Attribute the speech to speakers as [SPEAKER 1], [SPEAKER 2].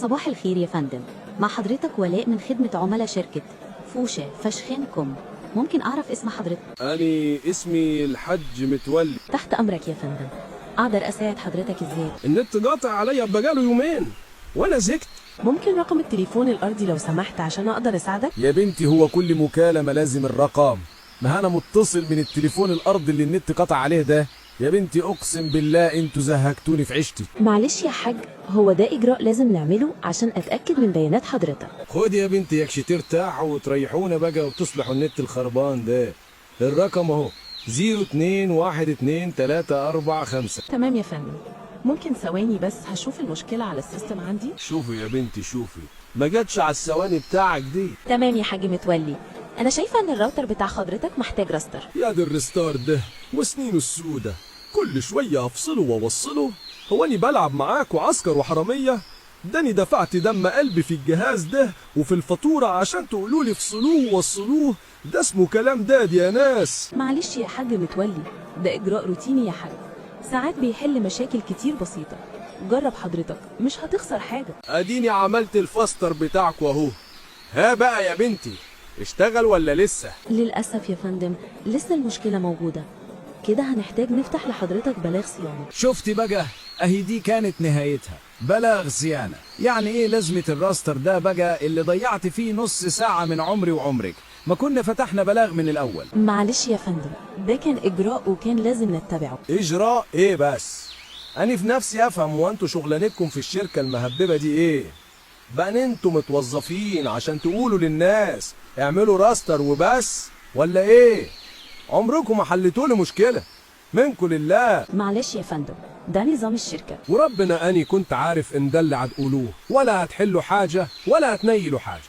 [SPEAKER 1] صباح الخير يا فندم، مع حضرتك ولاء من خدمة عملاء شركة فوشة فشخنكم. ممكن أعرف اسم حضرتك؟
[SPEAKER 2] أنا اسمي الحج متولي.
[SPEAKER 1] تحت أمرك يا فندم، أقدر أساعد حضرتك إزاي؟
[SPEAKER 2] النت قاطع عليا بقاله يومين وأنا زهقت.
[SPEAKER 3] ممكن رقم التليفون الأرضي لو سمحت عشان أقدر أساعدك؟
[SPEAKER 4] يا بنتي هو كل مكالمة لازم الرقم؟ ما أنا متصل من التليفون الأرضي اللي النت قطع عليه ده. يا بنتي أقسم بالله أنتوا زهقتوني في عيشتي.
[SPEAKER 1] معلش يا حاج، هو ده إجراء لازم نعمله عشان أتأكد من بيانات حضرتك.
[SPEAKER 2] خد يا بنتي يكش ترتاحوا وتريحونا بقى وتصلحوا النت الخربان ده. الرقم أهو 02122345.
[SPEAKER 3] تمام يا فندم. ممكن ثواني بس هشوف المشكلة على السيستم عندي.
[SPEAKER 2] شوفي يا بنتي شوفي، ما جاتش على الثواني بتاعك دي.
[SPEAKER 1] تمام يا حاج متولي، أنا شايفة إن الراوتر بتاع حضرتك محتاج راستر.
[SPEAKER 2] يا دي الريستار ده وسنينه السودة، كل شوية أفصله وأوصله. هو أني بلعب معاك وعسكر وحرامية؟ داني دفعت دم قلبي في الجهاز ده وفي الفاتورة عشان تقولوا لي افصلوه ووصلوه. ده اسمه كلام داد يا ناس.
[SPEAKER 1] معلش يا حاج متولي، ده إجراء روتيني يا حاج، ساعات بيحل مشاكل كتير بسيطة. جرب حضرتك، مش هتخسر حاجة.
[SPEAKER 2] أديني عملت الفاستر بتاعك وأهو. ها بقى يا بنتي، اشتغل ولا لسه؟
[SPEAKER 1] للأسف يا فندم لسه المشكلة موجودة، كده هنحتاج نفتح لحضرتك بلاغ صيانة.
[SPEAKER 4] شفتي بقى؟ أهي دي كانت نهايتها، بلاغ صيانة. يعني إيه لازمة الراستر ده بقى اللي ضيعت فيه نص ساعة من عمري وعمرك؟ ما كنا فتحنا بلاغ من الأول.
[SPEAKER 1] معلش يا فندم، ده كان إجراء وكان لازم نتبعه.
[SPEAKER 2] إجراء إيه بس؟ أنا في نفسي أفهم، وأنتوا شغلانتكم في الشركة المهببة دي إيه؟ بقى انتوا متوظفين عشان تقولوا للناس اعملوا راستر وبس ولا إيه؟ عمركم ما حلتوا لي مشكلة منكم لله.
[SPEAKER 1] معلش يا فندم، ده نظام الشركة.
[SPEAKER 2] وربنا أني كنت عارف إن ده اللي هتقولوه، ولا هتحلوا حاجة ولا هتنيلوا حاجة.